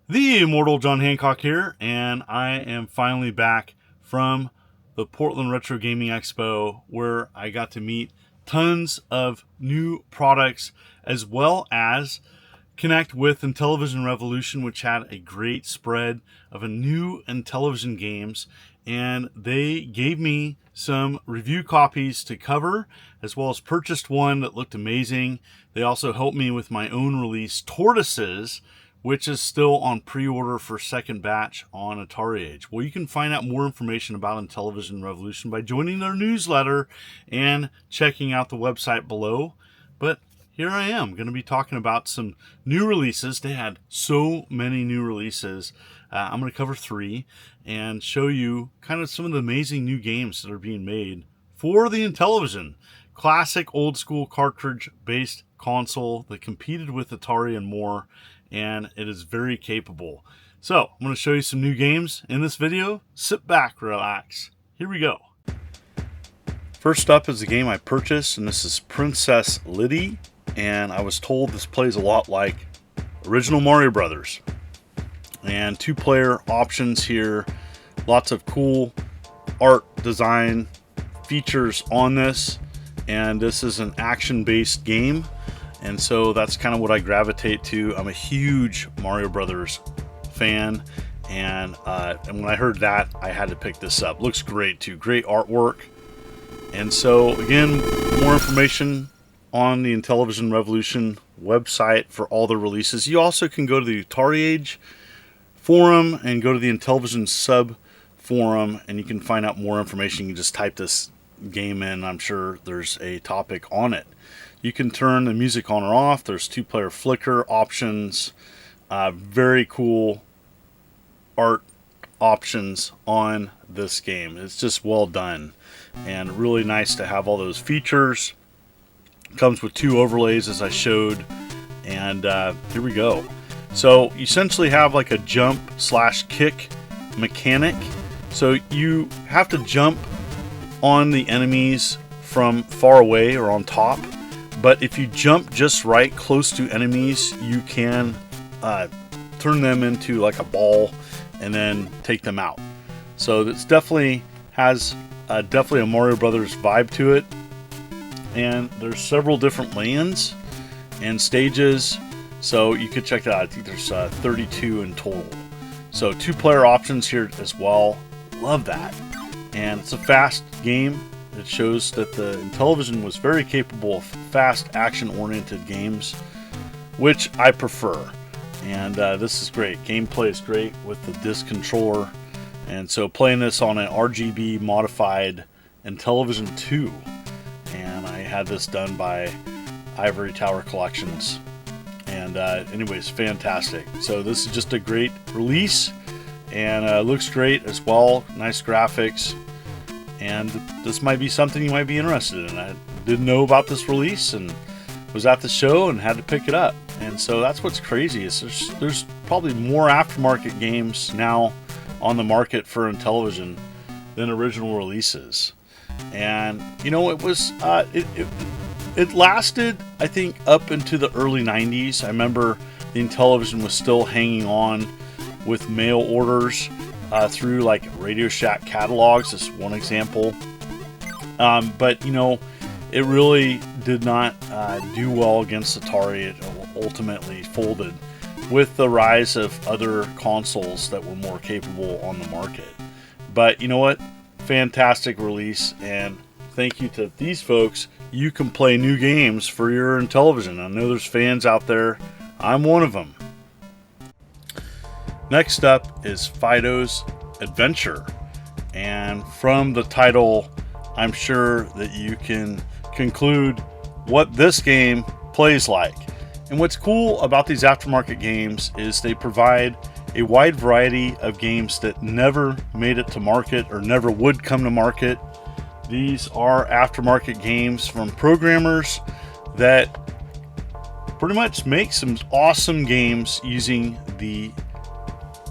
The immortal John Hancock here, and I am finally back from the Portland Retro Gaming Expo, where I got to meet tons of new products as well as connect with Intellivision Revolution, which had a great spread of a new Intellivision games, and they gave me some review copies to cover, as well as purchased one that looked amazing. They also helped me with my own release, Tortoises, which is still on pre-order for second batch on Atari Age. Well, you can find out more information about Intellivision Revolution by joining their newsletter and checking out the website below. But here I am going to be talking about some new releases. They had so many new releases. I'm going to cover 3 and show you kind of some of the amazing new games that are being made for the Intellivision. Classic old school cartridge based console that competed with Atari and more, and it is very capable. So I'm going to show you some new games in this video. Sit back, relax. Here we go. First up is the game I purchased, and this is Princess Lydie, and I was told this plays a lot like original Mario Brothers. And 2-player options here, lots of cool art design features on this, and this is an action-based game. And so that's kind of what I gravitate to. I'm a huge Mario Brothers fan, and when I heard that, I had to pick this up. Looks great too, great artwork. And so again, more information on the Intellivision Revolution website for all the releases. You also can go to the Atari Age forum and go to the Intellivision sub forum, and you can find out more information. You can just type this game in. I'm sure there's a topic on it. You can turn the music on or off. There's 2-player flicker options. Very cool art options on this game. It's just well done and really nice to have all those features. Comes with 2 overlays, as I showed, and here we go. So you essentially have like a jump / kick mechanic. So you have to jump on the enemies from far away or on top. But if you jump just right close to enemies, you can turn them into like a ball and then take them out. So this definitely has definitely a Mario Brothers vibe to it. And there's several different lands and stages, so you could check that out. I think there's 32 in total. So 2-player options here as well. Love that. And it's a fast game. It shows that the Intellivision was very capable of fast action-oriented games, which I prefer. And this is great. Gameplay is great with the disc controller. And so playing this on an RGB modified Intellivision 2. And I had this done by Ivory Tower Collections. And anyways, fantastic. So this is just a great release. And looks great as well. Nice graphics. And this might be something you might be interested in. I didn't know about this release and was at the show and had to pick it up. And so that's what's crazy is there's probably more aftermarket games now on the market for Intellivision than original releases. And you know, it was it lasted, I think, up into the early 90s. I remember the Intellivision was still hanging on with mail orders through like Radio Shack catalogs. This is one example. But you know, it really did not do well against Atari. It ultimately folded with the rise of other consoles that were more capable on the market. But you know what? Fantastic release, and thank you to these folks. You can play new games for your Intellivision. I know there's fans out there. I'm one of them. Next up is Fido's Adventure, and from the title, I'm sure that you can conclude what this game plays like. And what's cool about these aftermarket games is they provide a wide variety of games that never made it to market or never would come to market. These are aftermarket games from programmers that pretty much make some awesome games using the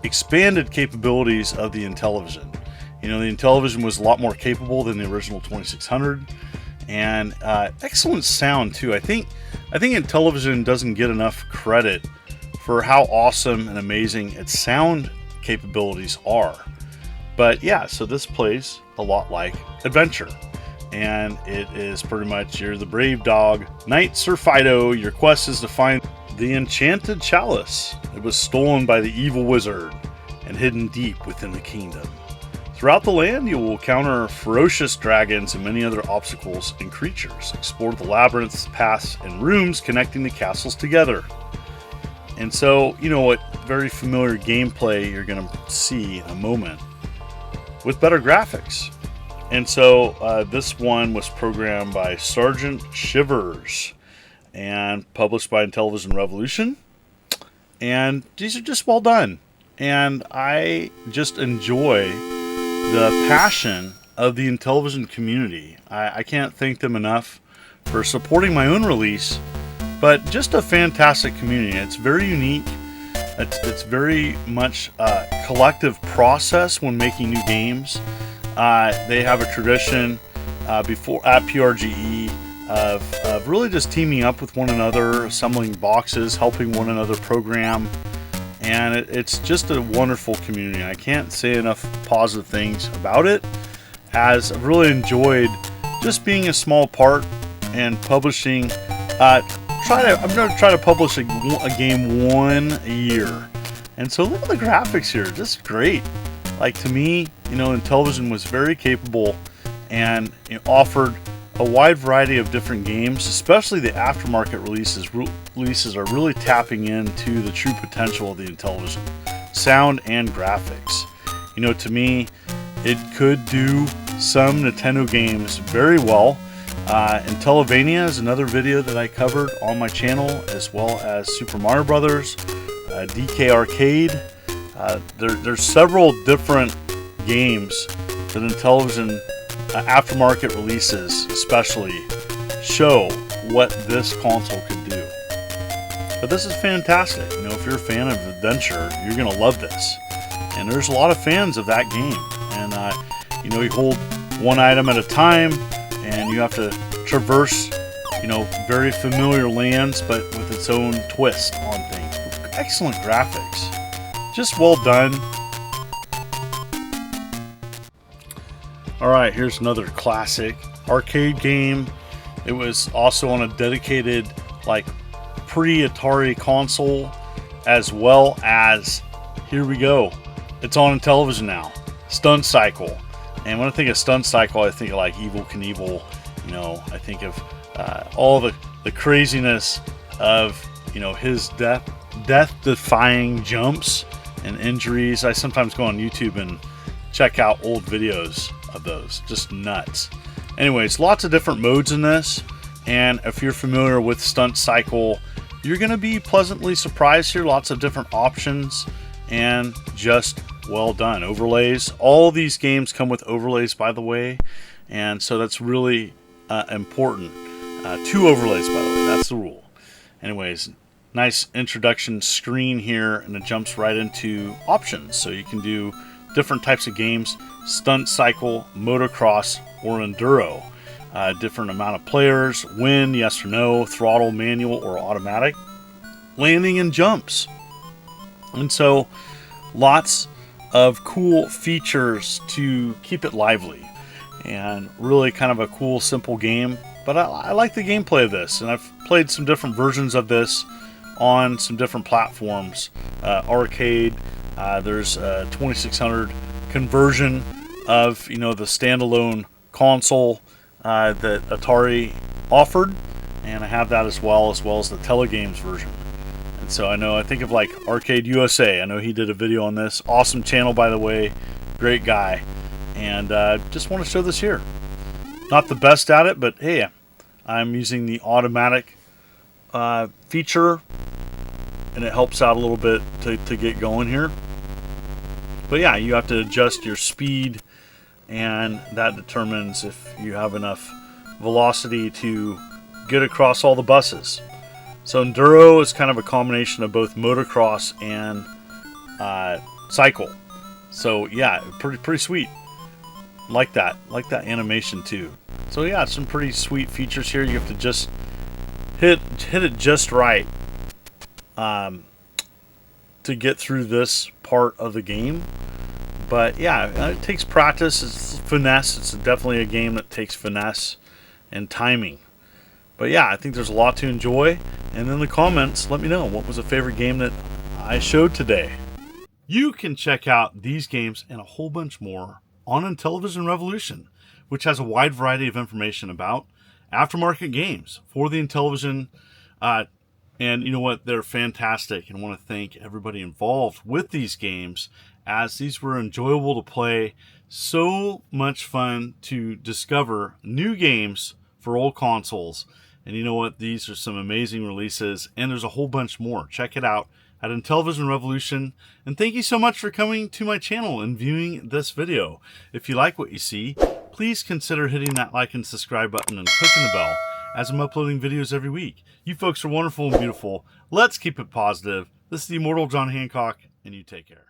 expanded capabilities of the Intellivision. You know, the Intellivision was a lot more capable than the original 2600, and excellent sound too. I think Intellivision doesn't get enough credit for how awesome and amazing its sound capabilities are. But yeah, so this plays a lot like Adventure. And it is pretty much, you're the brave dog, Knight Sir Fido. Your quest is to find the enchanted chalice. It was stolen by the evil wizard and hidden deep within the kingdom. Throughout the land, you will encounter ferocious dragons and many other obstacles and creatures. Explore the labyrinths, paths, and rooms connecting the castles together. And so, you know what, very familiar gameplay you're going to see in a moment with better graphics. And so this one was programmed by Sergeant Shivers and published by Intellivision Revolution. And these are just well done. And I just enjoy the passion of the Intellivision community. I can't thank them enough for supporting my own release, but just a fantastic community. It's very unique. It's very much a collective process when making new games. They have a tradition before at PRGE of really just teaming up with one another, assembling boxes, helping one another program. And it's just a wonderful community. I can't say enough positive things about it, as I've really enjoyed just being a small part and publishing. I'm going to try to publish a game one a year. And so look at the graphics here, just great. Like, to me, you know, Intellivision was very capable and offered a wide variety of different games, especially the aftermarket releases are really tapping into the true potential of the Intellivision sound and graphics. You know, to me, it could do some Nintendo games very well. Intellivania is another video that I covered on my channel, as well as Super Mario Brothers, DK Arcade. There's several different games that Intellivision aftermarket releases especially show what this console could do. But this is fantastic. You know, if you're a fan of Adventure, you're going to love this. And there's a lot of fans of that game. And, you know, you hold one item at a time, and you have to traverse, you know, very familiar lands, but with its own twist on things. Excellent graphics. Just well done. Alright, here's another classic arcade game. It was also on a dedicated, like, pre-Atari console, as well as, here we go, it's on Intellivision now, Stunt Cycle. And when I think of Stunt Cycle, I think of like Evel Knievel. You know, I think of all the craziness of, you know, his death-defying jumps and injuries. I sometimes go on YouTube and check out old videos of those. Just nuts. Anyways, lots of different modes in this, and if you're familiar with Stunt Cycle, you're going to be pleasantly surprised here. Lots of different options, and just well done. Overlays. All these games come with overlays, by the way, and so that's really important. 2 overlays, by the way. That's the rule. Anyways, nice introduction screen here, and it jumps right into options, so you can do different types of games: Stunt Cycle, Motocross, or Enduro. Different amount of players, win, yes or no, throttle, manual, or automatic, landing and jumps. And so lots of cool features to keep it lively, and really kind of a cool, simple game. But I like the gameplay of this, and I've played some different versions of this on some different platforms. Arcade, there's a 2600 conversion of, you know, the standalone console that Atari offered, and I have that as well as the Telegames version. And so I think of like Arcade USA. I know he did a video on this. Awesome channel, by the way. Great guy. And just want to show this here. Not the best at it, but hey, I'm using the automatic feature, and it helps out a little bit to get going here. But yeah, you have to adjust your speed, and that determines if you have enough velocity to get across all the buses. So Enduro is kind of a combination of both motocross and cycle. So yeah, pretty sweet. Like that animation too. So yeah, some pretty sweet features here. You have to just hit it just right. to get through this part of the game. But yeah, it takes practice. It's finesse. It's definitely a game that takes finesse and timing. But yeah, I think there's a lot to enjoy. And in the comments, let me know what was a favorite game that I showed today. You can check out these games and a whole bunch more on Intellivision Revolution, which has a wide variety of information about aftermarket games for the Intellivision. And you know what? They're fantastic, and I want to thank everybody involved with these games, as these were enjoyable to play. So much fun to discover new games for old consoles. And you know what? These are some amazing releases, and there's a whole bunch more. Check it out at Intellivision Revolution. And thank you so much for coming to my channel and viewing this video. If you like what you see, please consider hitting that like and subscribe button and clicking the bell, as I'm uploading videos every week. You folks are wonderful and beautiful. Let's keep it positive. This is the Immortal John Hancock, and you take care.